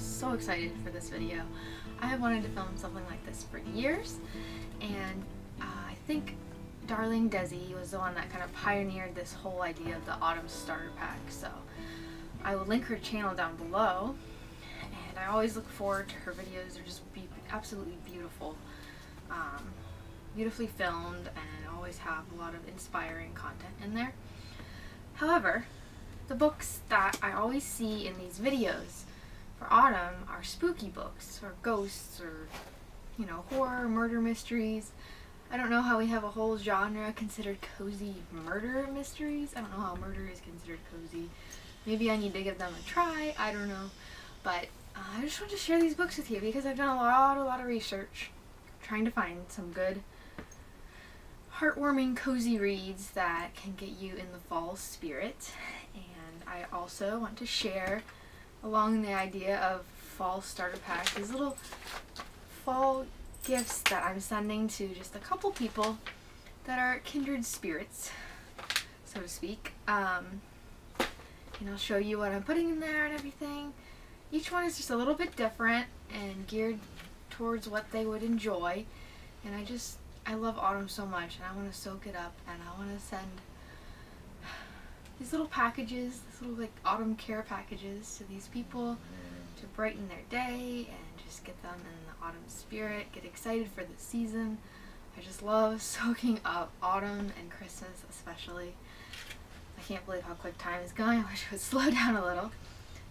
so excited for this video. I have wanted to film something like this for years, and I think darling Desi was the one that kind of pioneered this whole idea of the autumn starter pack. So I will link her channel down below, and I always look forward to her videos. They're just absolutely beautiful, beautifully filmed, and always have a lot of inspiring content in there. However, the books that I always see in these videos for autumn are spooky books, or ghosts, or, you know, horror, murder mysteries. I don't know how we have a whole genre considered cozy murder mysteries. I don't know how murder is considered cozy. Maybe I need to give them a try. I don't know. But I just want to share these books with you because I've done a lot of research trying to find some good, heartwarming, cozy reads that can get you in the fall spirit. And I also want to share along the idea of fall starter pack these little fall gifts that I'm sending to just a couple people that are kindred spirits, so to speak. And I'll show you what I'm putting in there and everything. Each one is just a little bit different and geared towards what they would enjoy. And I love autumn so much, and I want to soak it up, and I want to send these little packages, these little like autumn care packages to these people to brighten their day and just get them in the autumn spirit, get excited for the season. I just love soaking up autumn and Christmas especially. I can't believe how quick time is going. I wish it would slow down a little.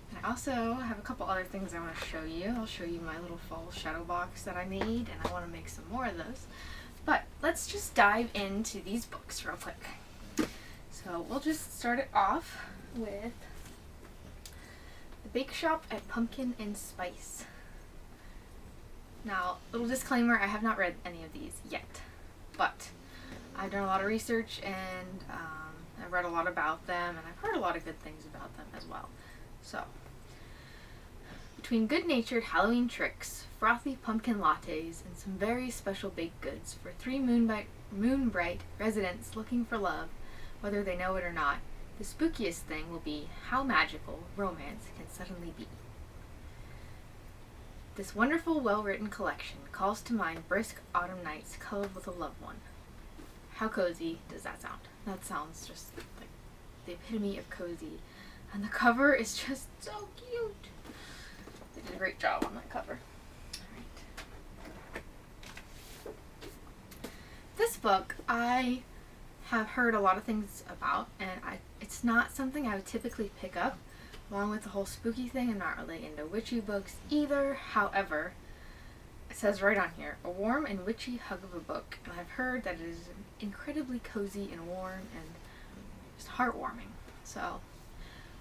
And I also have a couple other things I want to show you. I'll show you my little fall shadow box that I made, and I want to make some more of those. But let's just dive into these books real quick. So we'll just start it off with The Bake Shop at Pumpkin and Spice. Now, little disclaimer, I have not read any of these yet, but I've done a lot of research, and I've read a lot about them, and I've heard a lot of good things about them as well. So, between good-natured Halloween tricks, frothy pumpkin lattes, and some very special baked goods for three moon-bright residents looking for love, whether they know it or not, the spookiest thing will be how magical romance can suddenly be. This wonderful, well-written collection calls to mind brisk autumn nights cuddled with a loved one. How cozy does that sound? That sounds just like the epitome of cozy. And the cover is just so cute. They did a great job on that cover. Alright. This book I have heard a lot of things about, and it's not something I would typically pick up. Along with the whole spooky thing, I'm not really into witchy books either. However, it says right on here, a warm and witchy hug of a book, and I've heard that it is incredibly cozy and warm and just heartwarming. So,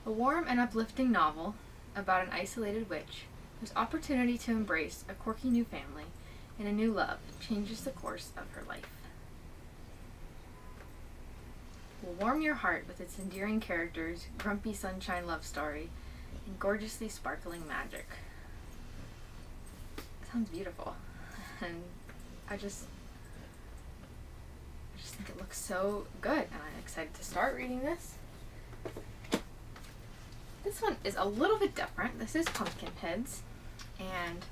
a warm and uplifting novel about an isolated witch whose opportunity to embrace a quirky new family and a new love changes the course of her life. Will warm your heart with its endearing characters, grumpy sunshine love story, and gorgeously sparkling magic. It sounds beautiful, and I just think it looks so good, and I'm excited to start reading this. This one is a little bit different. This is Pumpkinheads, and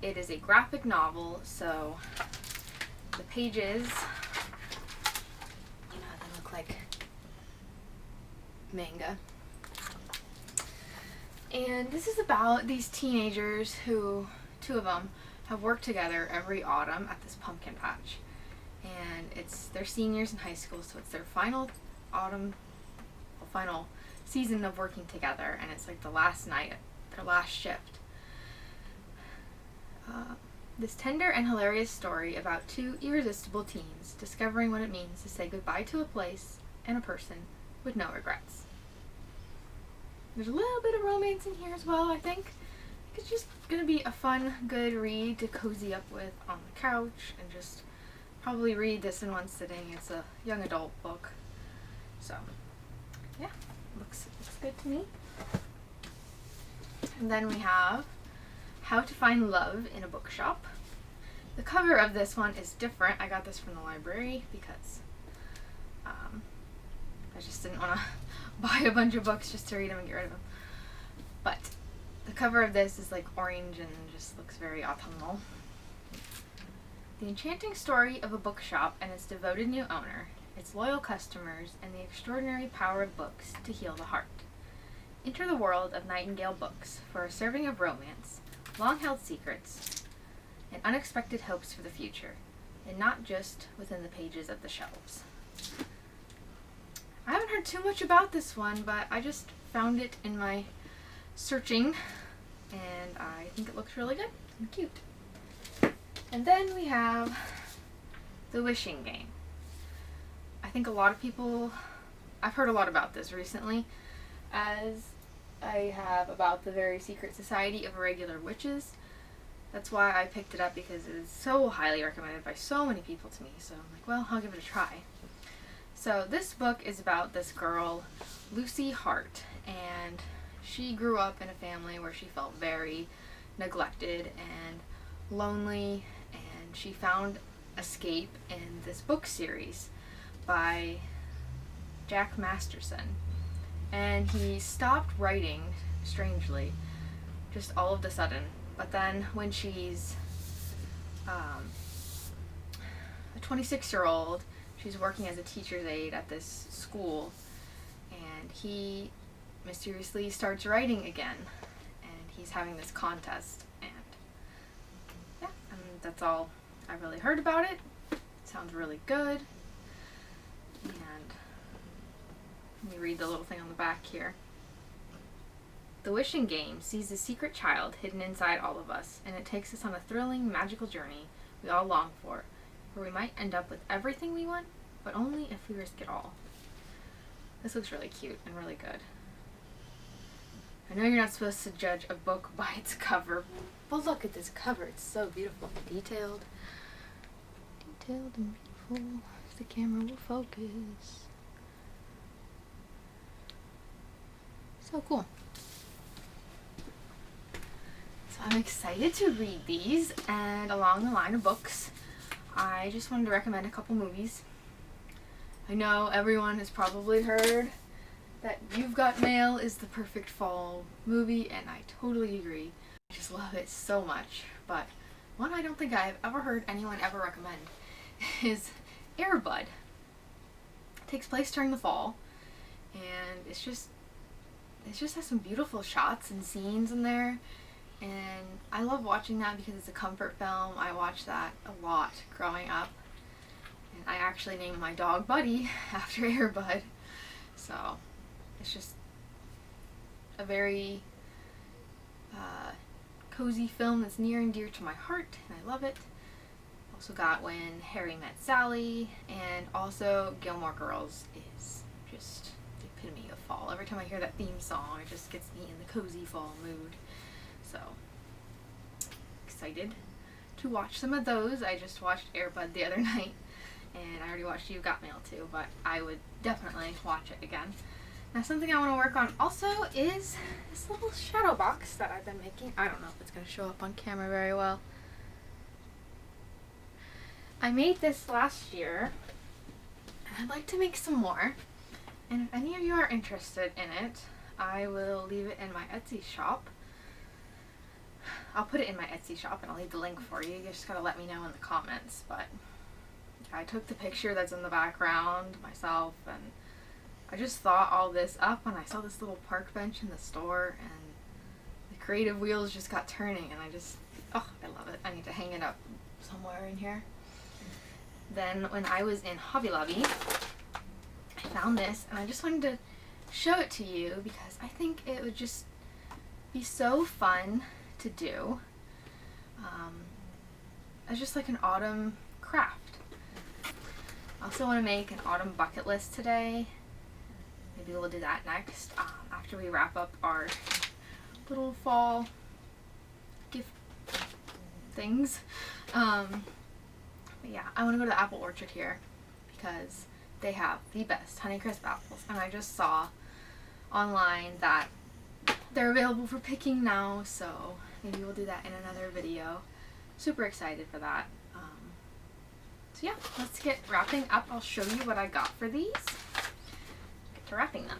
it is a graphic novel, so the pages, they look like manga. And this is about these teenagers who, two of them, have worked together every autumn at this pumpkin patch. And they're seniors in high school, so it's their final season of working together, and it's like the last night, their last shift. This tender and hilarious story about two irresistible teens discovering what it means to say goodbye to a place and a person with no regrets. There's a little bit of romance in here as well, I think. It's just going to be a fun, good read to cozy up with on the couch, and just probably read this in one sitting. It's a young adult book. So, yeah, looks good to me. And then we have How to Find Love in a Bookshop. The cover of this one is different. I got this from the library because I just didn't want to buy a bunch of books just to read them and get rid of them. But The cover of this is like orange and just looks very autumnal. The enchanting story of a bookshop and its devoted new owner, its loyal customers, and the extraordinary power of books to heal the heart. Enter the world of Nightingale Books for a serving of romance, long-held secrets, and unexpected hopes for the future, and not just within the pages of the shelves. I haven't heard too much about this one, but I just found it in my searching, and I think it looks really good and cute. And then we have The Wishing Game. I think a lot of people, I've heard a lot about this recently, as I have about the Very Secret Society of Irregular Witches. That's why I picked it up, because it is so highly recommended by so many people to me. So I'm like, well, I'll give it a try. So this book is about this girl, Lucy Hart, and she grew up in a family where she felt very neglected and lonely, and she found escape in this book series by Jack Masterson. And he stopped writing, strangely, just all of a sudden. But then when she's a 26-year-old, she's working as a teacher's aide at this school, and he mysteriously starts writing again, and he's having this contest, and yeah, and that's all I really heard about it. It sounds really good, and let me read the little thing on the back here. The Wishing Game sees a secret child hidden inside all of us, and it takes us on a thrilling, magical journey we all long for, where we might end up with everything we want, but only if we risk it all. This looks really cute and really good. I know you're not supposed to judge a book by its cover, but look at this cover. It's so beautiful and detailed. Detailed and beautiful. If the camera will focus. So cool. So I'm excited to read these, and along the line of books, I just wanted to recommend a couple movies. I know everyone has probably heard that You've Got Mail is the perfect fall movie, and I totally agree. I just love it so much. But one I don't think I've ever heard anyone ever recommend is Air Bud. It takes place during the fall, and it just has some beautiful shots and scenes in there, and I love watching that because it's a comfort film. I watched that a lot growing up, and I actually named my dog Buddy after Air Bud. So it's just a very cozy film that's near and dear to my heart, and I love it. Also got When Harry Met Sally, and also Gilmore Girls is just the epitome of fall. Every time I hear that theme song, it just gets me in the cozy fall mood. So excited to watch some of those. I just watched Air Bud the other night, and I already watched You've Got Mail too, but I would definitely watch it again. Now, something I want to work on also is this little shadow box that I've been making. I don't know if it's going to show up on camera very well. I made this last year, and I'd like to make some more. And if any of you are interested in it, I will leave it in my Etsy shop. I'll put it in my Etsy shop, and I'll leave the link for you. You just gotta let me know in the comments. But I took the picture that's in the background myself, and I just thought all this up when I saw this little park bench in the store, and the creative wheels just got turning, and I love it. I need to hang it up somewhere in here. Then when I was in Hobby Lobby, I found this, and I just wanted to show it to you because I think it would just be so fun to do. It's just like an autumn craft. I also want to make an autumn bucket list today. Maybe we'll do that next after we wrap up our little fall gift things. But yeah, I want to go to the apple orchard here because they have the best Honeycrisp apples, and I just saw online that they're available for picking now, so maybe we'll do that in another video. Super excited for that. So yeah, let's get wrapping up. I'll show you what I got for these. Get to wrapping them.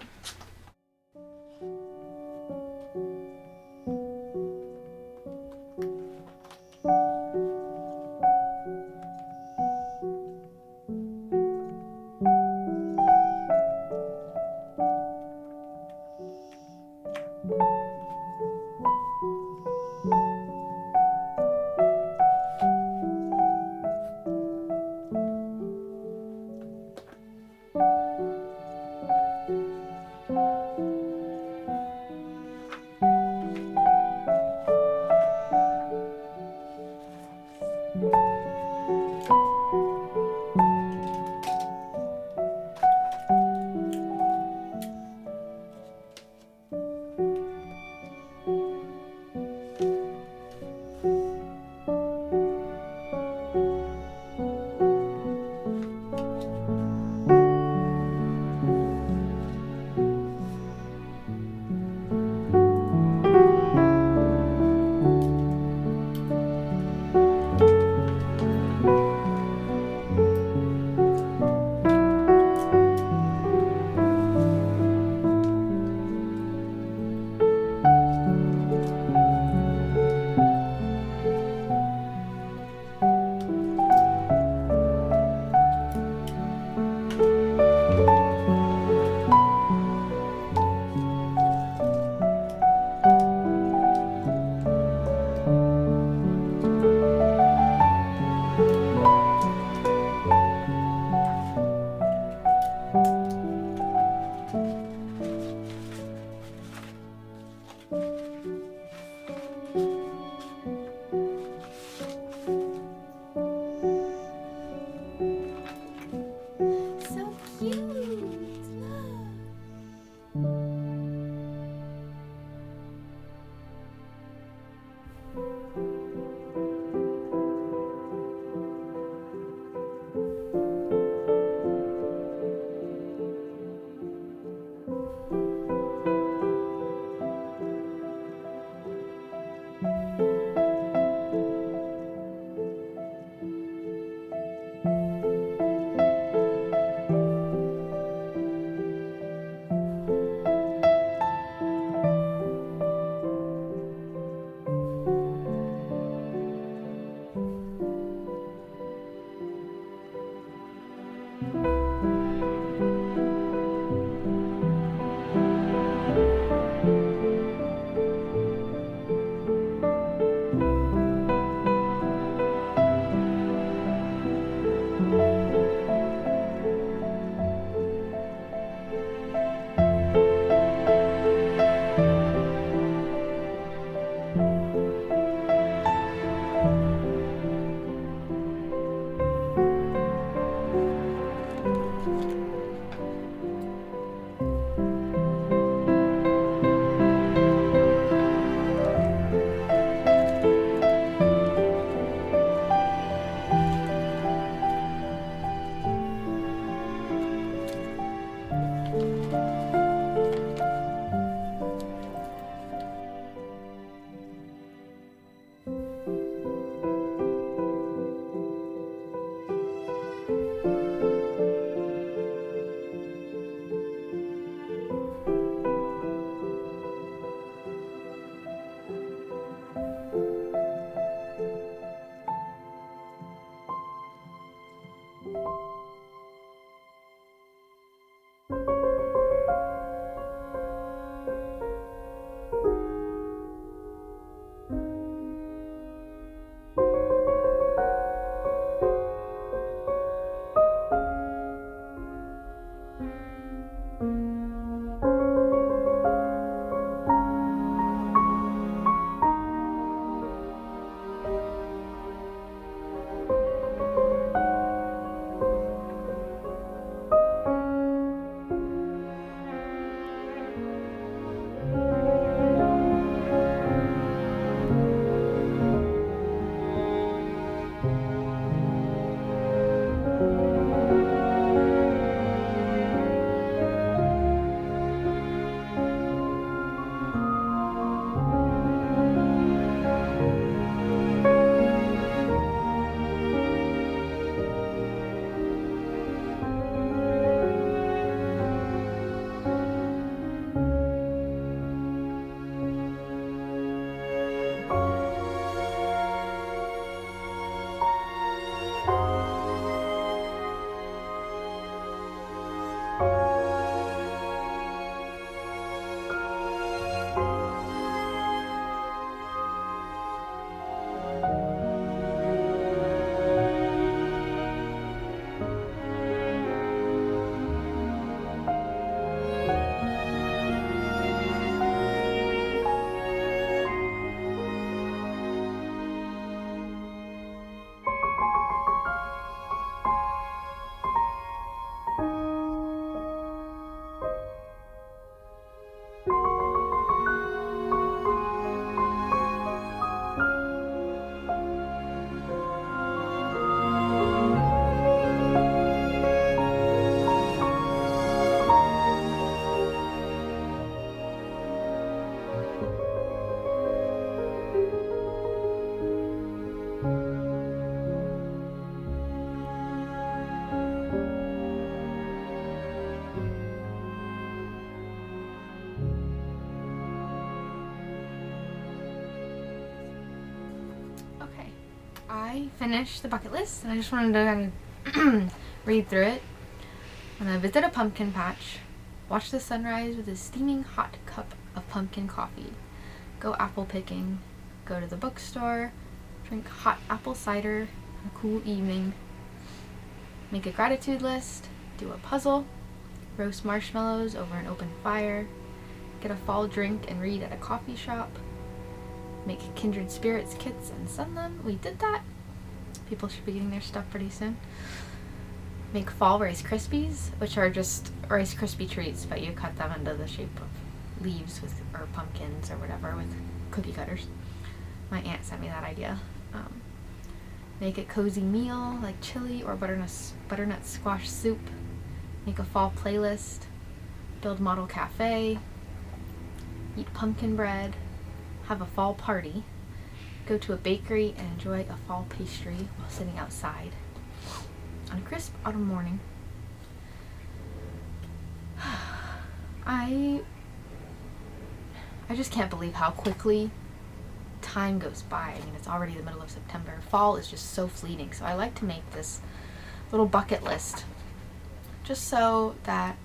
I finished the bucket list and I just wanted to kind of read through it. I'm going to visit a pumpkin patch, watch the sunrise with a steaming hot cup of pumpkin coffee, go apple picking, go to the bookstore, drink hot apple cider on a cool evening, make a gratitude list, do a puzzle, roast marshmallows over an open fire, get a fall drink and read at a coffee shop, make kindred spirits kits and send them. We did that. People should be getting their stuff pretty soon. Make fall Rice Krispies, which are just Rice Krispie treats, but you cut them into the shape of leaves with, or pumpkins or whatever, with cookie cutters. My aunt sent me that idea. Make a cozy meal like chili or butternut squash soup. Make a fall playlist. Build model cafe. Eat pumpkin bread. Have a fall party. Go to a bakery and enjoy a fall pastry while sitting outside on a crisp autumn morning. I just can't believe how quickly time goes by. I mean, it's already the middle of September. Fall is just so fleeting. So I like to make this little bucket list just so that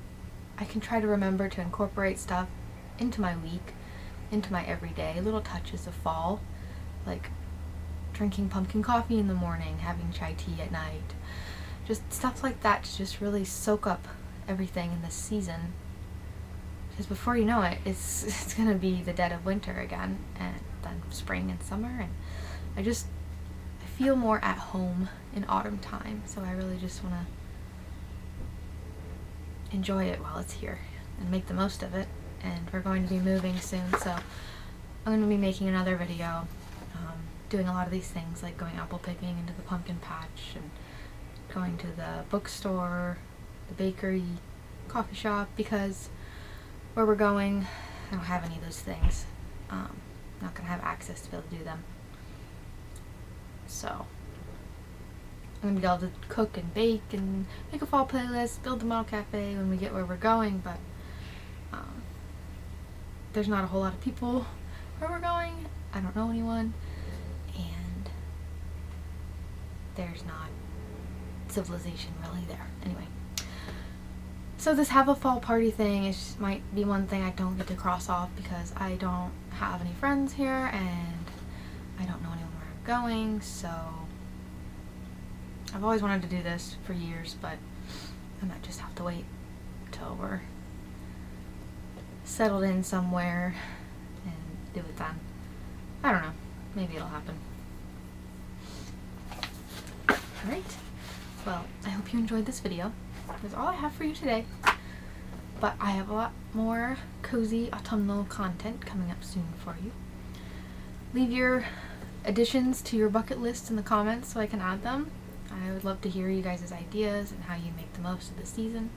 I can try to remember to incorporate stuff into my week, into my everyday, little touches of fall, like drinking pumpkin coffee in the morning, having chai tea at night, just stuff like that to just really soak up everything in this season. Because before you know it, it's gonna be the dead of winter again, and then spring and summer, and I feel more at home in autumn time, so I really just want to enjoy it while it's here and make the most of it. And we're going to be moving soon, so I'm going to be making another video doing a lot of these things, like going apple picking into the pumpkin patch and going to the bookstore, the bakery, coffee shop, because where we're going I don't have any of those things. Not going to have access to be able to do them. So I'm going to be able to cook and bake and make a fall playlist, build the model cafe when we get where we're going, but there's not a whole lot of people where we're going. I don't know anyone, and there's not civilization really there. Anyway, so this have a fall party thing is might be one thing I don't get to cross off because I don't have any friends here and I don't know anyone where I'm going, so I've always wanted to do this for years, but I might just have to wait till we're settled in somewhere and do it then. I don't know. Maybe it'll happen. Alright. Well, I hope you enjoyed this video. That's all I have for you today. But I have a lot more cozy autumnal content coming up soon for you. Leave your additions to your bucket list in the comments so I can add them. I would love to hear you guys' ideas and how you make the most of the season.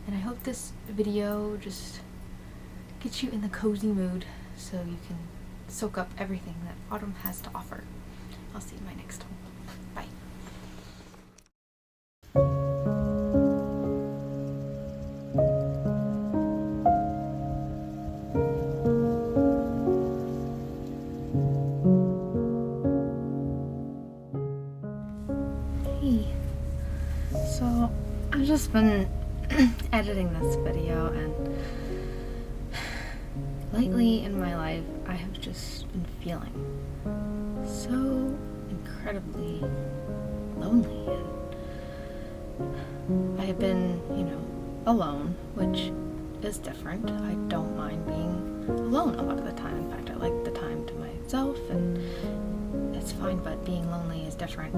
And I hope this video just gets you in the cozy mood so you can soak up everything that autumn has to offer. I'll see you in my next one. Bye. Hey. So I've just been editing this video, and lately in my life I have just been feeling so incredibly lonely, and I have been, alone, which is different. I don't mind being alone a lot of the time. In fact, I like the time to myself, and it's fine, but being lonely is different.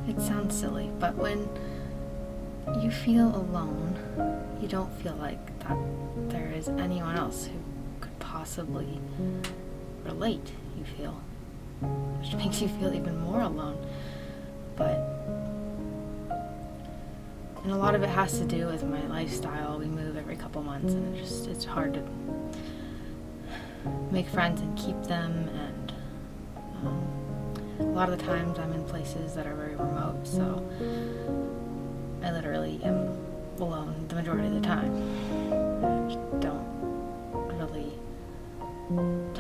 It sounds silly, but when you feel alone, you don't feel like that there is anyone else who could possibly relate, you feel, which makes you feel even more alone. And a lot of it has to do with my lifestyle. We move every couple months, and it's hard to make friends and keep them, and a lot of the times I'm in places that are very remote, so I literally am alone the majority of the time. I just don't really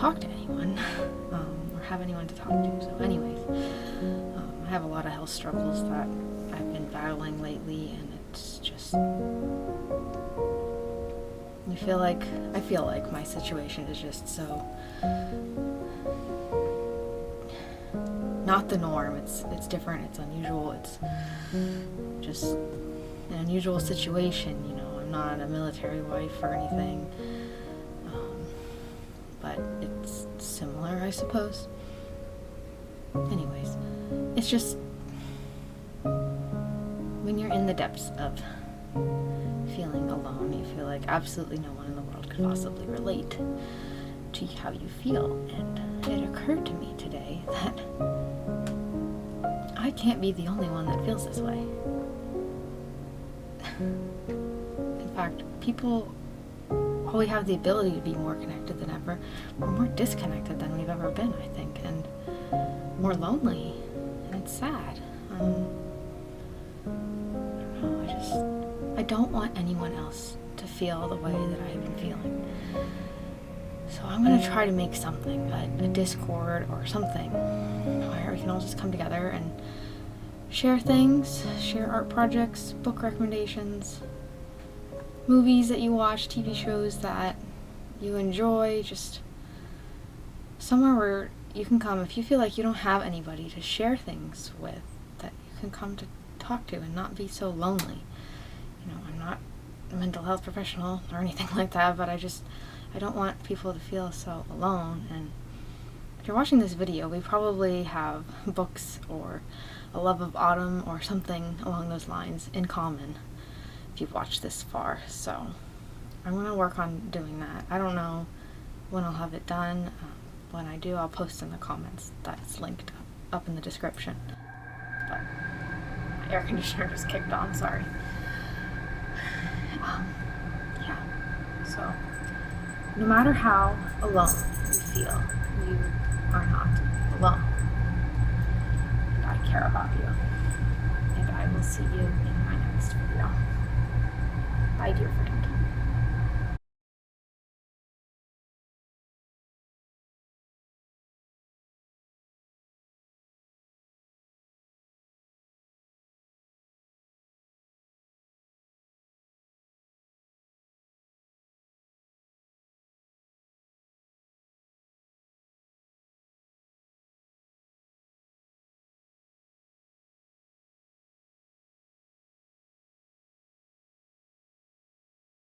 talk to anyone or have anyone to talk to. So anyways, I have a lot of health struggles that I've been battling lately, and it's just, I feel like my situation is just so not the norm. It's different, it's unusual, it's just an unusual situation, you know. I'm not a military wife or anything, but it's similar, I suppose. Anyways, it's just when you're in the depths of feeling alone, you feel like absolutely no one in the world could possibly relate to how you feel. And it occurred to me today that I can't be the only one that feels this way. In fact, people probably have the ability to be more connected than ever. We're more disconnected than we've ever been, I think, and more lonely, and it's sad. I don't know, I don't want anyone else to feel the way that I've been feeling. So I'm going to try to make something, a Discord or something, where we can all just come together and share things, share art projects, book recommendations, movies that you watch, TV shows that you enjoy, just somewhere where you can come if you feel like you don't have anybody to share things with, that you can come to talk to and not be so lonely. You know, I'm not a mental health professional or anything like that, but I don't want people to feel so alone. And if you're watching this video, we probably have books or a love of autumn or something along those lines in common if you've watched this far. So I'm going to work on doing that. I don't know when I'll have it done. When I do, I'll post in the comments. That's linked up in the description. But my air conditioner just kicked on, sorry. Yeah, so no matter how alone you feel, you are not alone. And I care about you. And I will see you in my next video. Bye, dear friend.